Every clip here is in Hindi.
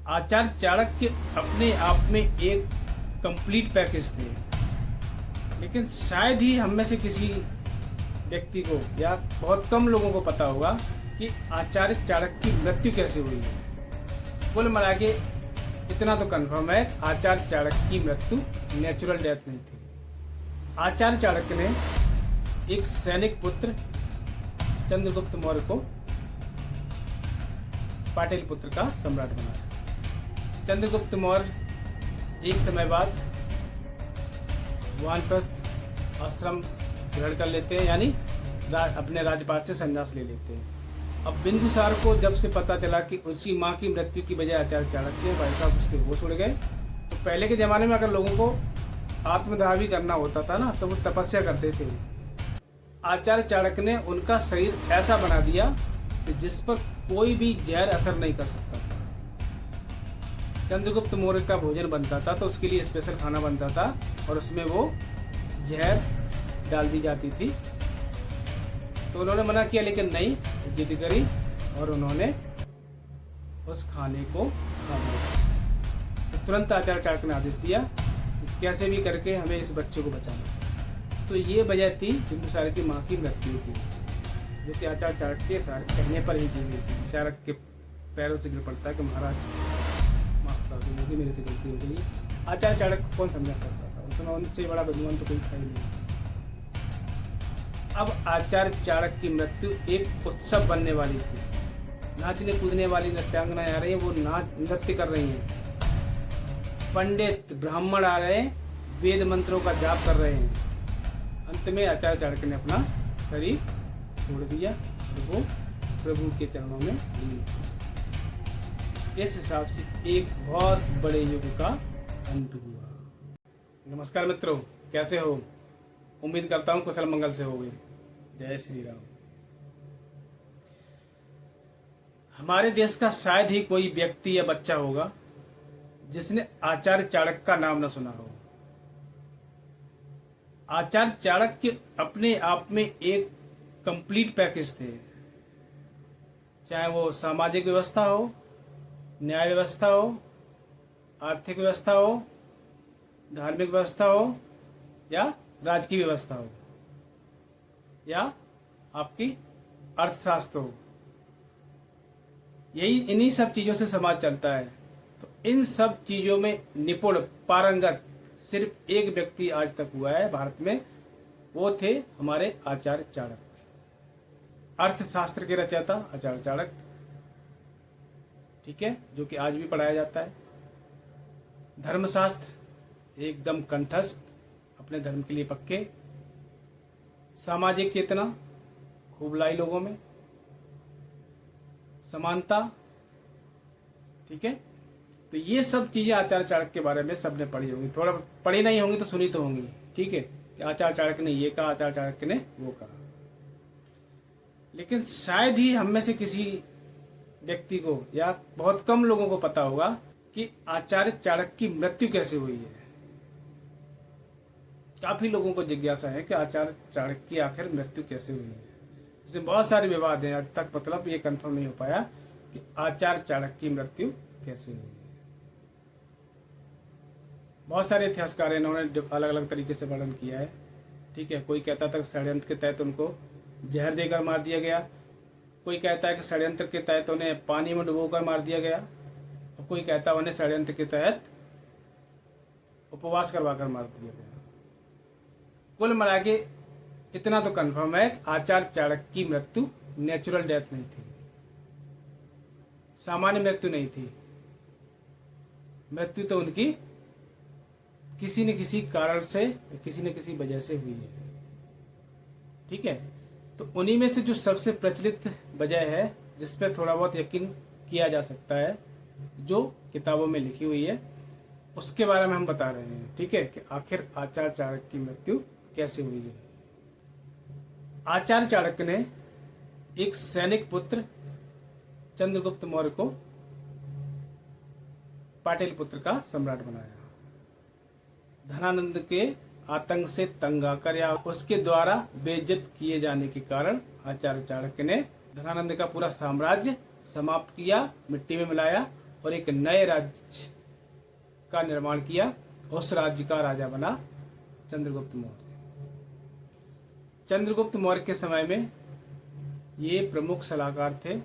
आचार्य चाणक्य अपने आप में एक कंप्लीट पैकेज थे, लेकिन शायद ही हम में से किसी व्यक्ति को या बहुत कम लोगों को पता होगा कि आचार्य चाणक्य की मृत्यु कैसे हुई है। कुल मिला के इतना तो कंफर्म है, आचार्य चाणक्य की मृत्यु नेचुरल डेथ नहीं थी। आचार्य चाणक्य ने एक सैनिक पुत्र चंद्रगुप्त मौर्य को पाटिल पुत्र का सम्राट बनाया। चंद्रगुप्त मौर्य एक समय बाद वानप्रस्थ आश्रम ग्रहण कर लेते हैं, यानी अपने राजपाट से संन्यास ले लेते हैं। अब बिंदुसार को जब से पता चला कि उसकी माँ की मृत्यु की वजह आचार्य चाणक्य है, भाई साहब उसके होश उड़ गए। तो पहले के जमाने में अगर लोगों को आत्मदाह भी करना होता था ना, तो वो तपस्या करते थे। आचार्य चाणक्य ने उनका शरीर ऐसा बना दिया कि जिस पर कोई भी जहर असर नहीं कर सकता था। चंद्रगुप्त मौर्य का भोजन बनता था तो उसके लिए स्पेशल खाना बनता था और उसमें वो जहर डाल दी जाती थी। तो उन्होंने मना किया, लेकिन नहीं, जिद करी और उन्होंने उस खाने को खा लिया। तो तुरंत आचार्य चाणक्य ने आदेश दिया कि कैसे भी करके हमें इस बच्चे को बचाना। तो ये वजह थी बिंदुसार की माँ की मृत्यु की, जो कि आचार्य चाणक्य के सारे कहने पर ही की गई थी। चाणक्य के पैरों से गिर पड़ता है कि महाराज माफ कर दो, मेरे से गलती हो गई। आचार्य चाणक्य को कौन समझा सकता था, उसने उनसे बड़ा विद्वान तो कोई था ही नहीं। अब आचार्य चाणक्य की मृत्यु एक उत्सव बनने वाली थी। नाचने कूदने वाली नृत्यांगनाएं आ रही है, वो नृत्य कर रही हैं। पंडित ब्राह्मण आ रहे हैं, वेद मंत्रों का जाप कर रहे हैं। अंत में आचार्य चाणक्य ने अपना शरीर छोड़ दिया और वो प्रभु के चरणों में लीन। इस हिसाब से एक बहुत बड़े युग का अंत हुआ। नमस्कार मित्रों, कैसे हो? उम्मीद करता हूं कुशल मंगल से होगे। जय श्री राम। हमारे देश का शायद ही कोई व्यक्ति या बच्चा होगा जिसने आचार्य चाणक्य का नाम न सुना हो। आचार्य चाणक्य अपने आप में एक कंप्लीट पैकेज थे। चाहे वो सामाजिक व्यवस्था हो, न्याय व्यवस्था हो, आर्थिक व्यवस्था हो, धार्मिक व्यवस्था हो या राजकीय व्यवस्था हो या आपकी अर्थशास्त्र हो, यही इन्हीं सब चीजों से समाज चलता है। तो इन सब चीजों में निपुण पारंगत सिर्फ एक व्यक्ति आज तक हुआ है भारत में, वो थे हमारे आचार्य चाणक्य। अर्थशास्त्र के रचयिता आचार्य चाणक्य, ठीक है, जो कि आज भी पढ़ाया जाता है। धर्मशास्त्र एकदम कंठस्थ, अपने धर्म के लिए पक्के। सामाजिक चेतना खूब लाई लोगों में। समानता, ठीक है। तो ये सब चीजें आचार्य चाणक्य के बारे में सबने पढ़ी होंगी, थोड़ा पढ़ी नहीं होंगी तो सुनी तो होंगी, ठीक है, कि आचार्य चाणक्य ने ये कहा, आचार्य चाणक्य ने वो कहा। लेकिन शायद ही हम में से किसी व्यक्ति को या बहुत कम लोगों को पता होगा कि आचार्य चाणक्य की मृत्यु कैसे हुई है। काफी लोगों को जिज्ञासा है कि आचार्य चाणक्य की आखिर मृत्यु कैसे हुई है। इसमें बहुत सारे विवाद हैं, आज तक मतलब ये कंफर्म नहीं हो पाया कि आचार्य चाणक्य की मृत्यु कैसे हुई है। बहुत सारे इतिहासकार इन्होंने अलग अलग तरीके से वर्णन किया है, ठीक है। कोई कहता था षड्यंत्र के तहत उनको जहर देकर मार दिया गया, कोई कहता है कि षड्यंत्र के तहत उन्हें पानी में डुबोकर मार दिया गया, और कोई कहता है उन्हें षड्यंत्र के तहत उपवास करवाकर मार दिया गया। कुल मिला के इतना तो कंफर्म है, आचार्य चाणक्य की मृत्यु नेचुरल डेथ नहीं थी, सामान्य मृत्यु नहीं थी। मृत्यु तो उनकी किसी न किसी कारण से, किसी न किसी वजह से हुई है, ठीक है। तो उन्हीं में से जो सबसे प्रचलित वजह है, जिस पे थोड़ा बहुत यकीन किया जा सकता है, जो किताबों में लिखी हुई है, उसके बारे में हम बता रहे हैं, ठीक है, कि आखिर आचार्य चाणक्य की मृत्यु कैसे हुई है। आचार्य चाणक्य ने एक सैनिक पुत्र चंद्रगुप्त मौर्य को पाटिल पुत्र का सम्राट बनाया। धनानंद के आतंक से तंग आकर या उसके द्वारा बेइज्जत किए जाने के कारण आचार्य चाणक्य ने धनानंद का पूरा साम्राज्य समाप्त किया, मिट्टी में मिलाया और एक नए राज्य का निर्माण किया। उस राज्य का राजा बना चंद्रगुप्त मौर्य। चंद्रगुप्त मौर्य के समय में ये प्रमुख सलाहकार थे।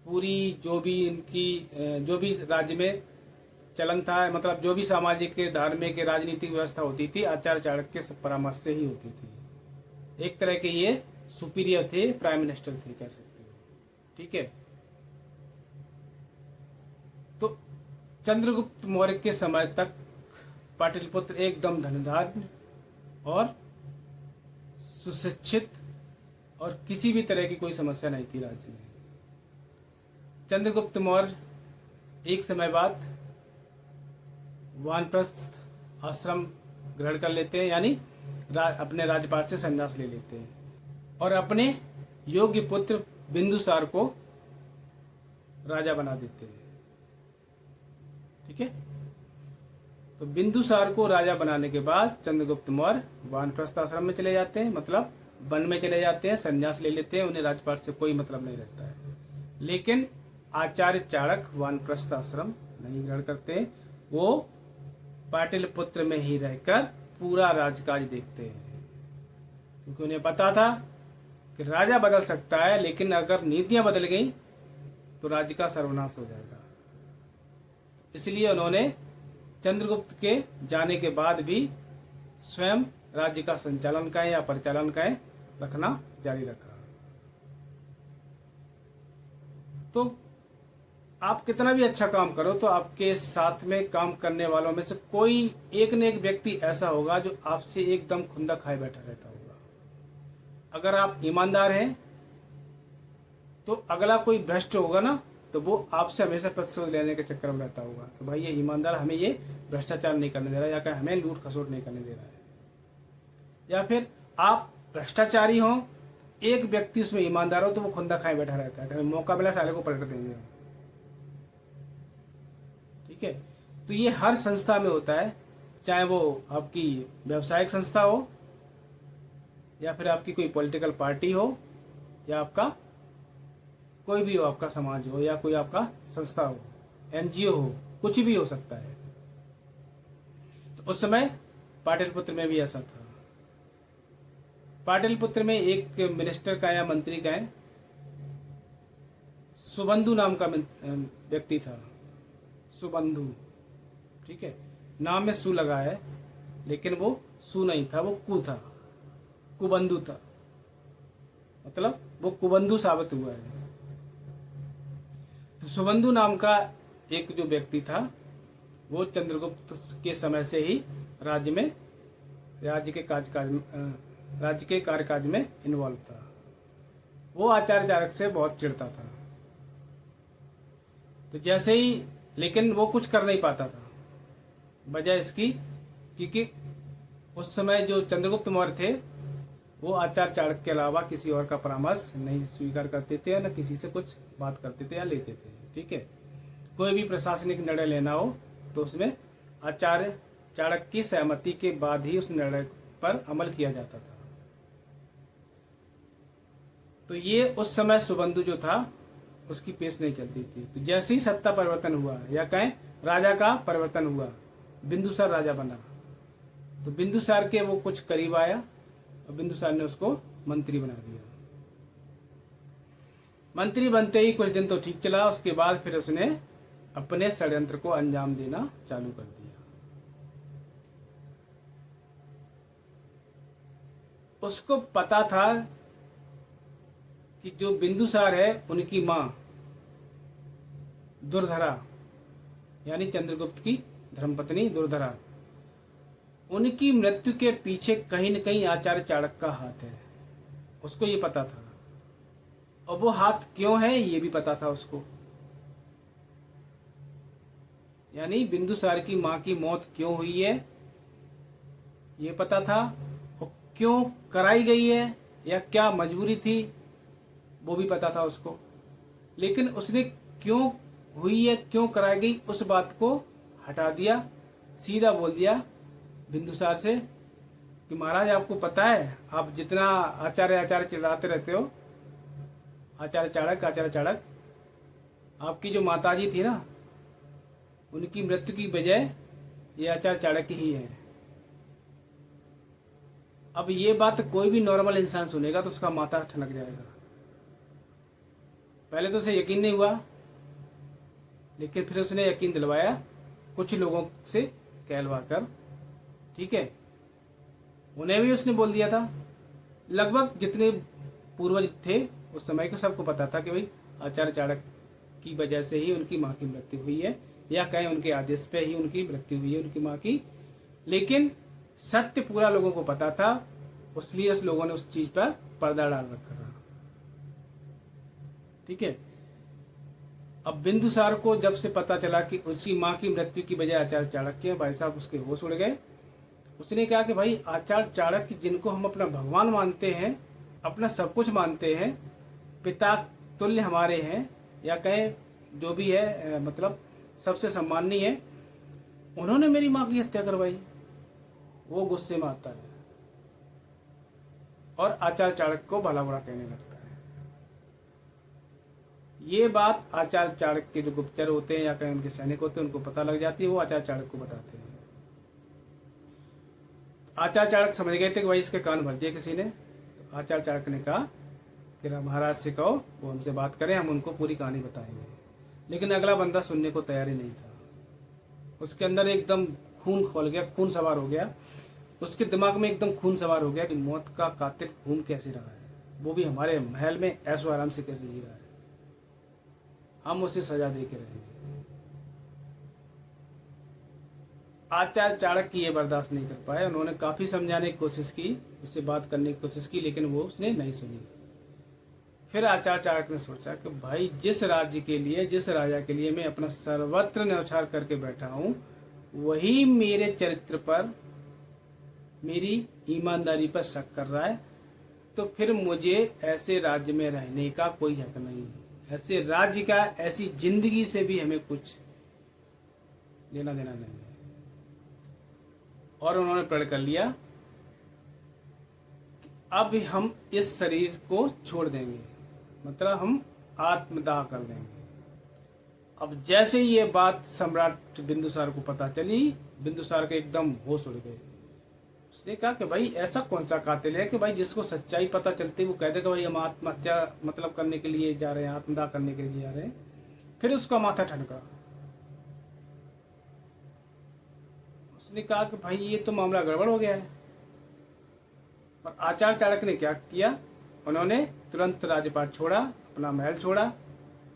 पूरी जो भी राज्य में चलन था, मतलब जो भी सामाजिक, धार्मिक, राजनीतिक व्यवस्था होती थी, आचार्य चाणक्य के परामर्श से ही होती थी। एक तरह के ये सुपीरियर थे, प्राइम मिनिस्टर थे, कह सकते हो। ठीक है। तो चंद्रगुप्त मौर्य के समय तक पाटलिपुत्र एकदम धनधान्य और सुशिक्षित और किसी भी तरह की कोई समस्या नहीं थी राज्य में। चंद्रगुप्त मौर्य एक समय बाद वानप्रस्थ आश्रम ग्रहण कर लेते हैं, यानी अपने राज्यपाट से संन्यास ले लेते हैं और अपने योग्य पुत्र बिंदुसार को राजा बना देते हैं। ठीक है। तो बिंदुसार को राजा बनाने के बाद चंद्रगुप्त मौर्य वानप्रस्थ आश्रम में चले जाते हैं, मतलब वन में चले जाते हैं, संन्यास ले लेते हैं। उन्हें राजपाट से कोई मतलब नहीं रहता है। लेकिन आचार्य चाणक्य वानप्रस्थ आश्रम नहीं ग्रहण करते हैं। वो पाटलिपुत्र में ही रहकर पूरा राजकाज देखते हैं, क्योंकि उन्हें पता था कि राजा बदल सकता है, लेकिन अगर नीतियां बदल गई तो राज्य का सर्वनाश हो जाएगा। इसलिए उन्होंने चंद्रगुप्त के जाने के बाद भी स्वयं राज्य का संचालन का या परिचालन का रखना जारी रखा। तो आप कितना भी अच्छा काम करो तो आपके साथ में काम करने वालों में से कोई एक न एक व्यक्ति ऐसा होगा जो आपसे एकदम खुंदा खाए बैठा रहता होगा। अगर आप ईमानदार हैं तो अगला कोई भ्रष्ट होगा ना, तो वो आपसे हमेशा प्रतिशोध लेने के चक्कर में रहता होगा कि भाई ये ईमानदार हमें ये भ्रष्टाचार नहीं करने दे रहा है, या कि हमें लूट खसोट नहीं करने दे रहा है। या फिर आप भ्रष्टाचारी हो, एक व्यक्ति उसमें ईमानदार हो, तो वो खुंदा खाए बैठा रहता है कि मौका मिला साले को पलट देंगे। ठीक है। तो ये हर संस्था में होता है, चाहे वो आपकी व्यावसायिक संस्था हो, या फिर आपकी कोई पॉलिटिकल पार्टी हो, या आपका कोई भी हो, आपका समाज हो, या कोई आपका संस्था हो, एनजीओ हो, कुछ भी हो सकता है। तो उस समय पाटलिपुत्र में भी ऐसा था। पाटलिपुत्र में एक मिनिस्टर का या मंत्री का सुबंधु नाम का व्यक्ति था। सुबंधु। ठीक है। नाम में सु लगा है, लेकिन वो सु नहीं था, वो कु था, कुबंधु था, मतलब वो कुबंधु साबित हुआ है। तो सुबंधु नाम का एक जो व्यक्ति था, वो चंद्रगुप्त के समय से ही राज्य के कार्यकाज में इन्वॉल्व था। वो आचार्य चाणक्य से बहुत चिढ़ता था। तो जैसे ही, लेकिन वो कुछ कर नहीं पाता था। वजह इसकी क्योंकि उस समय जो चंद्रगुप्त मौर्य थे, वो आचार्य चाणक्य के अलावा किसी और का परामर्श नहीं स्वीकार करते थे, न किसी से कुछ बात करते थे या लेते थे। ठीक है। कोई भी प्रशासनिक निर्णय लेना हो तो उसमें आचार्य चाणक्य की सहमति के बाद ही उस निर्णय पर अमल किया जाता था। तो ये उस समय सुबंधु जो था उसकी पेश नहीं चलती थी। तो जैसे ही सत्ता परिवर्तन हुआ, या कहें राजा का परिवर्तन हुआ, बिंदुसार राजा बना, तो बिंदुसार के वो कुछ करीब आया और बिंदुसार ने उसको मंत्री बना दिया। मंत्री बनते ही कुछ दिन तो ठीक चला, उसके बाद फिर उसने अपने षड्यंत्र को अंजाम देना चालू कर दिया। उसको पता था कि जो बिंदुसार है, उनकी मां दुर्धरा, यानी चंद्रगुप्त की धर्मपत्नी दुर्धरा, उनकी मृत्यु के पीछे कहीं न कहीं आचार्य चाणक्य का हाथ है। उसको ये पता था, और वो हाथ क्यों है ये भी पता था उसको। यानी बिंदुसार की मां की मौत क्यों हुई है ये पता था, और क्यों कराई गई है या क्या मजबूरी थी वो भी पता था उसको। लेकिन उसने क्यों हुई है, क्यों कराई गई, उस बात को हटा दिया। सीधा बोल दिया बिंदुसार से कि महाराज आपको पता है, आप जितना आचार्य चिल्लाते रहते हो, आचार्य चाणक्य, आपकी जो माताजी थी ना, उनकी मृत्यु की वजह ये आचार्य चाणक्य ही है। अब ये बात कोई भी नॉर्मल इंसान सुनेगा तो उसका माथा ठनक जाएगा। पहले तो उसे यकीन नहीं हुआ, लेकिन फिर उसने यकीन दिलवाया कुछ लोगों से कहलवा कर, ठीक है। उन्हें भी उसने बोल दिया था। लगभग जितने पूर्वज थे उस समय को सबको पता था कि भाई आचार्य चाणक्य की वजह से ही उनकी माँ की मृत्यु हुई है, या कहीं उनके आदेश पे ही उनकी मृत्यु हुई है उनकी माँ की। लेकिन सत्य पूरा लोगों को पता था, इसलिए उस लोगों ने उस चीज पर पर्दा डाल रखा था, ठीक है। अब बिंदुसार को जब से पता चला कि उसकी माँ की मृत्यु की वजह आचार्य चाणक्य, भाई साहब उसके होश उड़ गए। उसने कहा कि भाई आचार्य चाणक्य जिनको हम अपना भगवान मानते हैं, अपना सब कुछ मानते हैं, पिता तुल्य हमारे हैं, या कहें जो भी है, मतलब सबसे सम्माननीय है, उन्होंने मेरी माँ की हत्या करवाई। वो गुस्से में आता है और आचार्य चाणक्य को भला बुरा कहने लगता है। ये बात आचार्य चाणक्य के जो गुप्तचर होते हैं या कहीं उनके सैनिक होते हैं उनको पता लग जाती है, वो आचार्य चाणक्य को बताते हैं। आचार्य चाणक्य समझ गए थे कि भाई इसके कान भर दिए किसी ने। तो आचार्य चाणक्य ने कहा कि महाराज से कहो वो हमसे बात करें, हम उनको पूरी कहानी बताएंगे। लेकिन अगला बंदा सुनने को तैयार ही नहीं था। उसके अंदर एकदम खून खोल गया, खून सवार हो गया, उसके दिमाग में एकदम खून सवार हो गया कि मौत का कातिल खून कैसे रहा है, वो भी हमारे महल में ऐशो आराम से कैसे जी रहा है, हम उसे सजा दे के रहेंगे। आचार्य चाणक्य ये बर्दाश्त नहीं कर पाए। उन्होंने काफी समझाने की कोशिश की, उससे बात करने की कोशिश की, लेकिन वो उसने नहीं सुनी। फिर आचार्य चाणक्य ने सोचा कि भाई जिस राज्य के लिए, जिस राजा के लिए मैं अपना सर्वत्र न्यौछावर करके बैठा हूं, वही मेरे चरित्र पर, मेरी ईमानदारी पर शक कर रहा है, तो फिर मुझे ऐसे राज्य में रहने का कोई हक नहीं है। ऐसे राज्य का, ऐसी जिंदगी से भी हमें कुछ लेना देना नहीं है। और उन्होंने प्रण कर लिया कि अब हम इस शरीर को छोड़ देंगे, मतलब हम आत्मदाह कर देंगे। अब जैसे ही ये बात सम्राट बिंदुसार को पता चली, बिंदुसार के एकदम होश उड़ गए। उसने कहा कि भाई ऐसा कौन सा कातिल है कि भाई जिसको सच्चाई पता चलती वो कह दे कि भाई हम आत्महत्या मतलब करने के लिए जा रहे हैं, आत्मदाह करने के लिए जा रहे हैं। फिर उसका माथा ठनका। उसने कहा कि भाई ये तो मामला गड़बड़ हो गया है। और आचार्य चाणक्य ने क्या किया, उन्होंने तुरंत राजपाट छोड़ा, अपना महल छोड़ा,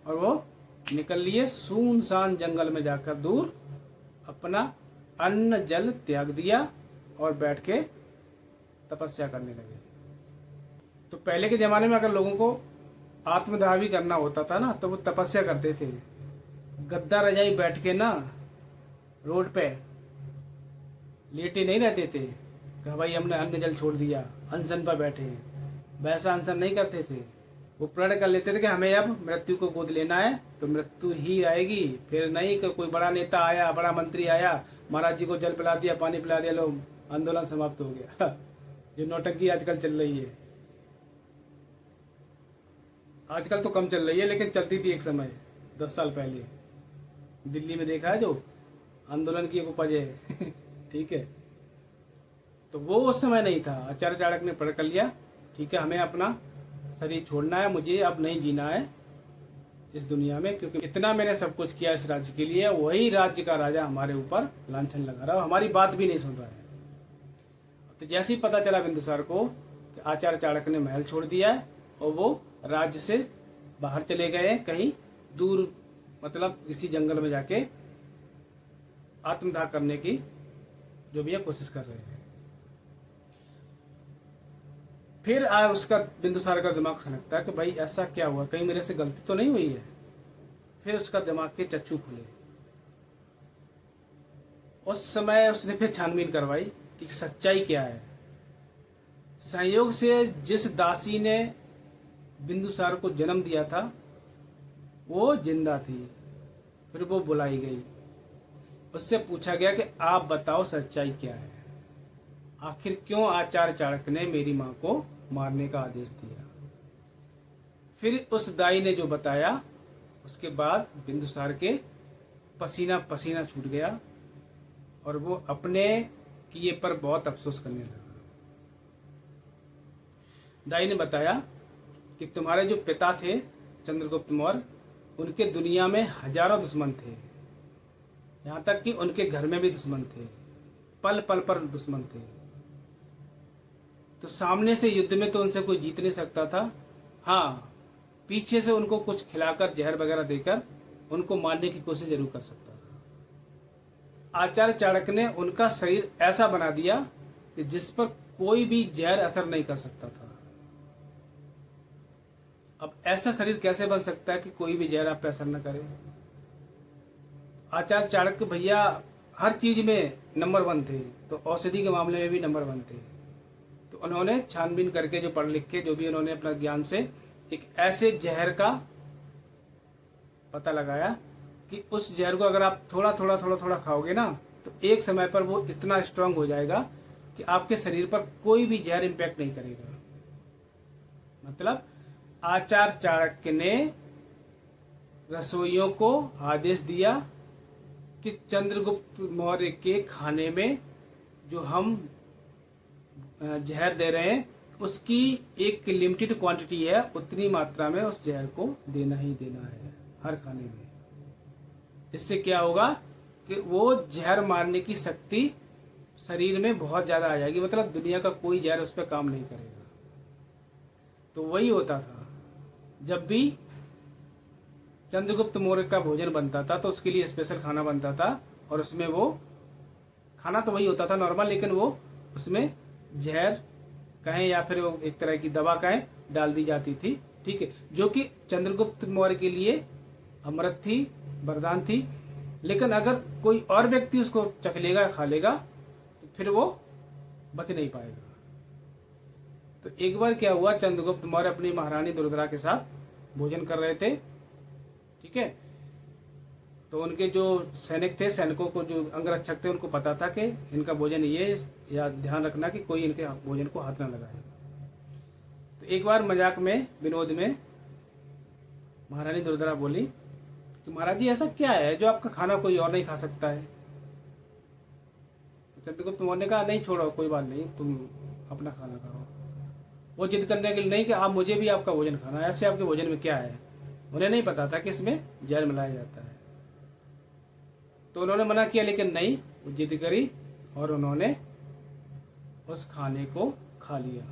और वो निकल लिए सुनसान जंगल में जाकर दूर, अपना अन्न जल त्याग दिया और बैठ के तपस्या करने लगे। तो पहले के जमाने में अगर लोगों को आत्मदाह भी करना होता था ना, तो वो तपस्या करते थे। गद्दा रजाई बैठ के ना रोड पे लेटे नहीं रहते थे कि भाई हमने अन्न जल छोड़ दिया, अनशन पर बैठे हैं। वैसा अनशन नहीं करते थे। वो प्रण कर लेते थे कि हमें अब मृत्यु को गोद लेना है तो मृत्यु ही आएगी। फिर नहीं कि कोई बड़ा नेता आया, बड़ा मंत्री आया, महाराज जी को जल पिला दिया, पानी पिला दिया, लो आंदोलन समाप्त हो गया। जो नौटंकी आजकल चल रही है, आजकल तो कम चल रही है, लेकिन चलती थी एक समय 10 साल पहले। दिल्ली में देखा है जो आंदोलन की उपज है। ठीक है, तो वो उस समय नहीं था। आचार्य चाणक्य ने प्रण कर लिया, ठीक है हमें अपना शरीर छोड़ना है, मुझे अब नहीं जीना है इस दुनिया में, क्योंकि इतना मैंने सब कुछ किया इस राज्य के लिए। वही राज्य का राजा हमारे ऊपर लांछन लगा रहा है, हमारी बात भी नहीं सुन रहा है। तो जैसे ही पता चला बिंदुसार को कि आचार्य चाणक्य ने महल छोड़ दिया है और वो राज्य से बाहर चले गए कहीं दूर, मतलब किसी जंगल में जाके आत्मदाह करने की जो भी है कोशिश कर रहे हैं। फिर उसका बिंदुसार का दिमाग सनकता है कि भाई ऐसा क्या हुआ, कहीं मेरे से गलती तो नहीं हुई है। फिर उसका दिमाग के चक्षु खुले। उस समय उसने फिर छानबीन करवाई कि सच्चाई क्या है। संयोग से जिस दासी ने बिंदुसार को जन्म दिया था वो जिंदा थी। फिर वो बुलाई गई, उससे पूछा गया कि आप बताओ सच्चाई क्या है, आखिर क्यों आचार्य चाणक्य ने मेरी मां को मारने का आदेश दिया। फिर उस दाई ने जो बताया उसके बाद बिंदुसार के पसीना पसीना छूट गया और वो अपने किए पर बहुत अफसोस करने लगा। दाई ने बताया कि तुम्हारे जो पिता थे चंद्रगुप्त मौर्य, उनके दुनिया में हजारों दुश्मन थे, यहाँ तक कि उनके घर में भी दुश्मन थे, पल पल पर दुश्मन थे। तो सामने से युद्ध में तो उनसे कोई जीत नहीं सकता था, हाँ पीछे से उनको कुछ खिलाकर जहर वगैरह देकर उनको मारने की कोशिश जरूर कर सकता था। आचार्य चाणक्य ने उनका शरीर ऐसा बना दिया कि जिस पर कोई भी जहर असर नहीं कर सकता था। अब ऐसा शरीर कैसे बन सकता है कि कोई भी जहर आप पे असर न करे? आचार्य चाणक्य भैया हर चीज में नंबर 1 थे, तो औषधि के मामले में भी नंबर 1 थे। तो उन्होंने छानबीन करके जो पढ़ लिख के जो भी उन्होंने अपना ज्ञान से एक ऐसे जहर का पता लगाया कि उस जहर को अगर आप थोड़ा थोड़ा खाओगे ना, तो एक समय पर वो इतना स्ट्रांग हो जाएगा कि आपके शरीर पर कोई भी जहर इंपैक्ट नहीं करेगा। मतलब आचार्य चाणक्य ने रसोइयों को आदेश दिया कि चंद्रगुप्त मौर्य के खाने में जो हम जहर दे रहे हैं उसकी एक लिमिटेड क्वांटिटी है, उतनी मात्रा में उस जहर को देना ही देना है हर खाने में। इससे क्या होगा कि वो जहर मारने की शक्ति शरीर में बहुत ज्यादा आ जाएगी, मतलब दुनिया का कोई जहर उस पर काम नहीं करेगा। तो वही होता था, जब भी चंद्रगुप्त मौर्य का भोजन बनता था तो उसके लिए स्पेशल खाना बनता था, और उसमें वो खाना तो वही होता था नॉर्मल, लेकिन वो उसमें जहर कहें या फिर वो एक तरह की दवा कहें डाल दी जाती थी, ठीक है, जो कि चंद्रगुप्त मौर्य के लिए अमृत थी, वरदान थी। लेकिन अगर कोई और व्यक्ति उसको चख लेगा, खा लेगा, तो फिर वो बच नहीं पाएगा। तो एक बार क्या हुआ, चंद्रगुप्त मौर्य अपनी महारानी दुर्धरा के साथ भोजन कर रहे थे, ठीक है। तो उनके जो सैनिक थे, सैनिकों को जो अंगरक्षक थे, उनको पता था कि इनका भोजन ये, या ध्यान रखना कि कोई इनके भोजन को हाथ ना लगाए। तो एक बार मजाक में, विनोद में महारानी दुर्धरा बोली कि महाराज जी ऐसा क्या है जो आपका खाना कोई और नहीं खा सकता है? तो चंद्रगुप्त मौर्य ने कहा नहीं छोड़ो, कोई बात नहीं, तुम अपना खाना खाओ। वो जिद करने के लिए नहीं कि आप मुझे भी आपका भोजन खाना है, ऐसे आपके भोजन में क्या है? उन्हें नहीं पता था कि इसमें जहर मिलाया जाता है। तो उन्होंने मना किया, लेकिन नहीं, वो जिद करी और उन्होंने उस खाने को खा लिया।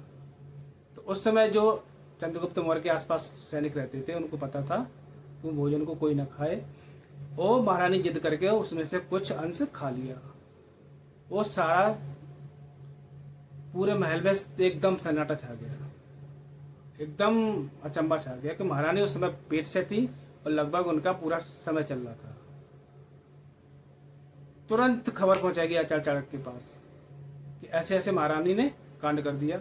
तो उस समय जो चंद्रगुप्त मौर्य के आसपास सैनिक रहते थे, उनको पता था कि भोजन को कोई न खाए। वो महारानी जिद करके उसमें से कुछ अंश खा लिया। वो सारा पूरे महल में एकदम सन्नाटा छा गया, एकदम अचंबा छा गया कि महारानी उस समय पेट से थी और लगभग उनका पूरा समय चल रहा था। तुरंत खबर पहुंचाई आचार्य चाणक्य के पास कि ऐसे ऐसे महारानी ने कांड कर दिया,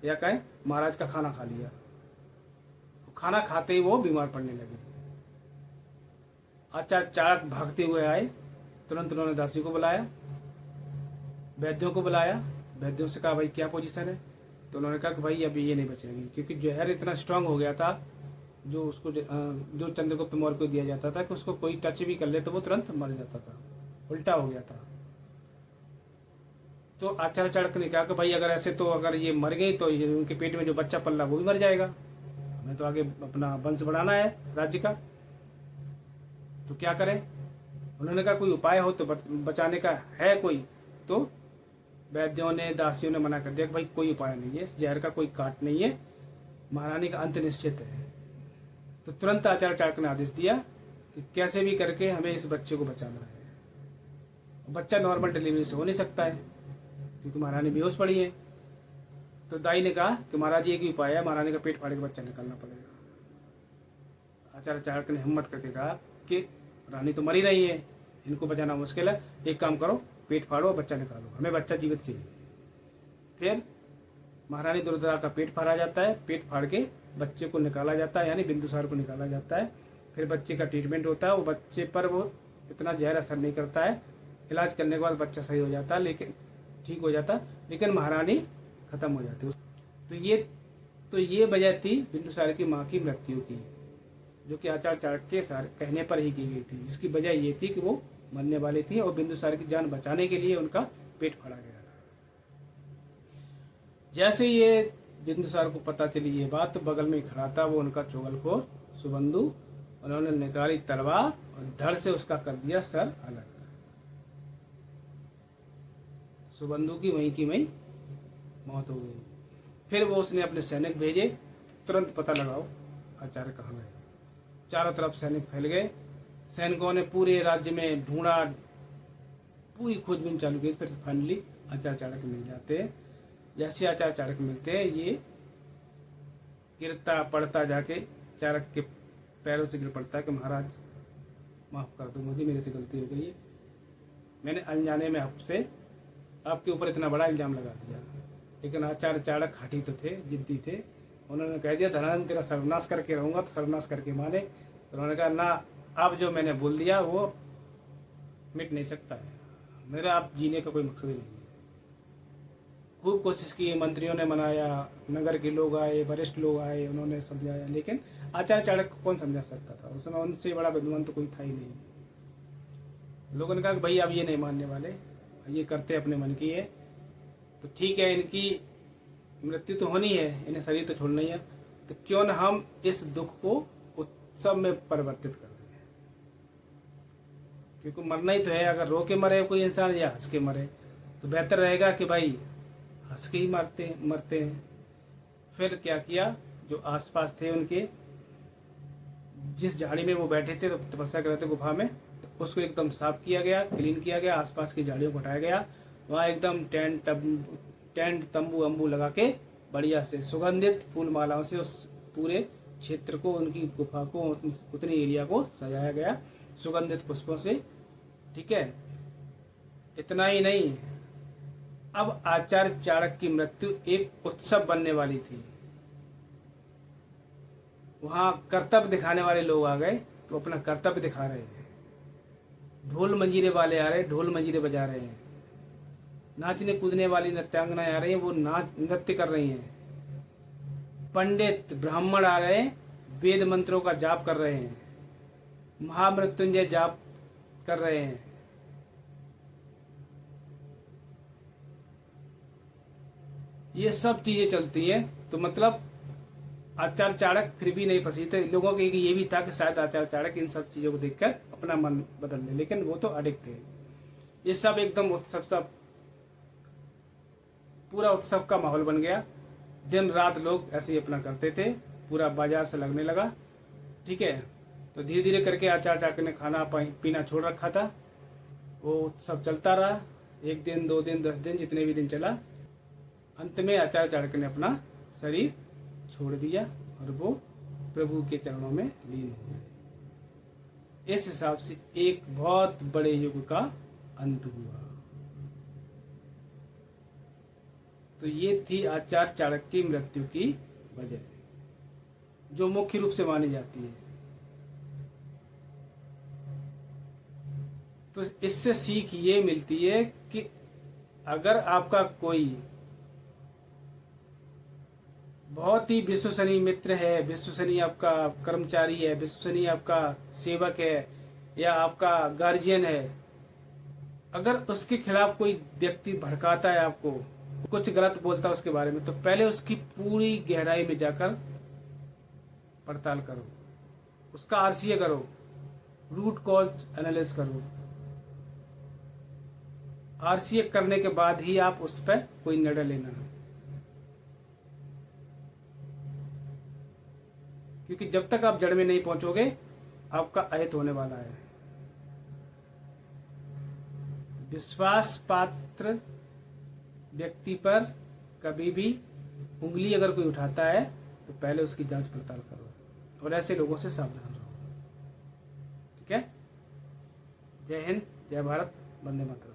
या कहें महाराज का खाना खा लिया। खाना खाते ही वो बीमार पड़ने लगे। आचार्य चाणक्य भागते हुए आए, तुरंत उन्होंने दासी को बुलाया, वैद्यों को बुलाया, वैद्यों से कहा भाई क्या पोजीशन है? तो उन्होंने कहा कि भाई अभी ये नहीं बचेंगे, क्योंकि जहर इतना स्ट्रांग हो गया था जो उसको जो चंद्रगुप्त मौर्य को दिया जाता था कि उसको कोई टच भी कर ले तो वो तुरंत मर जाता था, उल्टा हो गया था। तो आचार्य चाणक्य ने कहा कि भाई अगर ऐसे तो अगर ये मर गई तो ये उनके पेट में जो बच्चा पल रहा वो भी मर जाएगा, हमें तो आगे अपना वंश बढ़ाना है राज्य का, तो क्या करें? उन्होंने कहा कोई उपाय हो तो बचाने का है कोई? तो वैद्यों ने, दासियों ने मना कर दिया कि भाई कोई उपाय नहीं है, इस जहर का कोई काट नहीं है, महारानी का अंत निश्चित है। तो तुरंत आचार्य चाणक्य ने आदेश दिया कि कैसे भी करके हमें इस बच्चे को बचाना है। बच्चा नॉर्मल डिलीवरी से हो नहीं सकता है क्योंकि महारानी बेहोश पड़ी है। तो दाई ने कहा कि महाराज एक ही उपाय है, महारानी का पेट फाड़ के बच्चा निकालना पड़ेगा। आचार्य चाणक्य ने हिम्मत करके कहा कि रानी तो मरी रही है, इनको बचाना मुश्किल है, एक काम करो पेट फाड़ो और बच्चा निकालो, हमें बच्चा जीवित चाहिए। फिर महारानी दुर्धरा का पेट फाड़ा जाता है, पेट फाड़ के बच्चे को निकाला जाता है, यानी बिंदुसार को निकाला जाता है। फिर बच्चे का ट्रीटमेंट होता है, वो बच्चे पर वो इतना जहर असर नहीं करता है, इलाज करने के बाद बच्चा सही हो जाता है, लेकिन ठीक हो जाता, लेकिन महारानी खत्म हो जाती। तो ये वजह थी बिंदुसार की माँ की मृत्यु की। जो कि आचार्य चाणक्य के कहने पर ही की गई थी। इसकी वजह ये थी कि वो मरने वाली थी और बिंदुसार की जान बचाने के लिए उनका पेट फाड़ा गया था। जैसे ये बिंदुसार को पता चली ये बात, तो बगल में खड़ा था वो उनका चुगलखोर सुबंधु, उन्होंने निकाली तलवार और धड़ से उसका कर दिया सर अलग। सुबंधु की वहीं मौत हो गई। फिर वो उसने अपने सैनिक भेजे, तुरंत पता लगाओ आचार्य कहाँ गए। चारों तरफ सैनिक फैल गए, सैनिकों ने पूरे राज्य में ढूंढा, पूरी खोजबीन चालू की। फिर फाइनली आचार्य चाणक्य मिल जाते हैं। जैसे आचार्य चाणक्य मिलते हैं, ये गिरता पड़ता जाके चाणक्य के पैरों से गिर पड़ता है कि महाराज माफ कर दो मुझे, मेरे से गलती हो गई है, मैंने अनजाने में आपके ऊपर इतना बड़ा इल्जाम लगा दिया। लेकिन आचार्य चाणक्य हठी तो थे, जिद्दी थे, उन्होंने कह दिया धनानंद तेरा सर्वनाश करके रहूंगा, तो सर्वनाश करके माने। उन्होंने कहा ना, अब जो मैंने बोल दिया वो मिट नहीं सकता है, मेरा अब जीने का कोई मकसद ही नहीं है। खूब कोशिश की, मंत्रियों ने मनाया, नगर के लोग आए, वरिष्ठ लोग आए, उन्होंने समझाया, लेकिन आचार्य चाणक्य को कौन समझा सकता था, उसमें उनसे बड़ा विद्वान तो कोई था ही नहीं। लोगों ने कहा कि भाई अब ये नहीं मानने वाले, ये करते अपने मन की है, तो ठीक है, इनकी मृत्यु तो होनी है, इन्हें शरीर तो छोड़ना ही है, तो क्यों न हम इस दुख को उत्सव में परिवर्तित कर दें। क्योंकि मरना ही तो है, अगर रो के मरे कोई इंसान या हंस के मरे, तो बेहतर रहेगा कि भाई हंस के ही मरते हैं। फिर क्या किया, जो आसपास थे उनके, जिस झाड़ी में वो बैठे थे तो तपस्या कर रहे थे गुफा में, तो उसको एकदम साफ किया गया, क्लीन किया गया, आसपास की झाड़ियों को हटाया गया। वहाँ एकदम टेंट तंबू अम्बू लगा के बढ़िया से सुगंधित फूल मालाओं से उस पूरे क्षेत्र को, उनकी गुफा को, उतनी एरिया को सजाया गया सुगंधित पुष्पों से। ठीक है, इतना ही नहीं, अब आचार्य चाणक्य की मृत्यु एक उत्सव बनने वाली थी। वहां कर्तव्य दिखाने वाले लोग आ गए, तो अपना कर्तव्य दिखा रहे हैं। ढोल मंजीरे वाले आ रहे, ढोल मंजीरे बजा रहे हैं। नाचने कूदने वाली नृत्यांगनाएं आ रही हैं, वो नृत्य कर रही हैं। पंडित ब्राह्मण आ रहे हैं, वेद मंत्रों का जाप कर रहे हैं, महामृत्युंजय जाप कर रहे हैं। ये सब चीजें चलती हैं। तो मतलब आचार्य चाणक्य फिर भी नहीं फंसी थे। लोगों के ये भी था कि शायद आचार्य चाणक्य इन सब चीजों को देखकर अपना मन बदल ले, लेकिन वो तो अडिग थे। ये सब एकदम उत्सव, सब पूरा उत्सव का माहौल बन गया। दिन रात लोग ऐसे ही अपना करते थे, पूरा बाजार से लगने लगा। ठीक है, तो धीरे धीरे करके आचार्य चाणक्य ने खाना पीना छोड़ रखा था। वो उत्सव चलता रहा, 1 दिन 2 दिन 10 दिन, जितने भी दिन चला। अंत में आचार्य चाणक्य ने अपना शरीर छोड़ दिया और वो प्रभु के चरणों में लीन हो गए। इस हिसाब से एक बहुत बड़े युग का अंत हुआ। तो ये थी आचार्य चाणक्य की मृत्यु की वजह, जो मुख्य रूप से मानी जाती है। तो इससे सीख ये मिलती है कि अगर आपका कोई बहुत ही विश्वसनीय मित्र है, विश्वसनीय आपका कर्मचारी है, विश्वसनीय आपका सेवक है, या आपका गार्जियन है, अगर उसके खिलाफ कोई व्यक्ति भड़काता है, आपको कुछ गलत बोलता है उसके बारे में, तो पहले उसकी पूरी गहराई में जाकर पड़ताल करो, उसका आरसीए करो, रूट कॉज एनालिसिस करो। आरसीए करने के बाद ही आप उस पर कोई निर्णय लेना है। क्योंकि जब तक आप जड़ में नहीं पहुंचोगे, आपका अहित होने वाला है। विश्वास पात्र व्यक्ति पर कभी भी उंगली अगर कोई उठाता है, तो पहले उसकी जांच पड़ताल करो और ऐसे लोगों से सावधान रहो। ठीक है, जय हिंद, जय भारत, वंदे मातरम।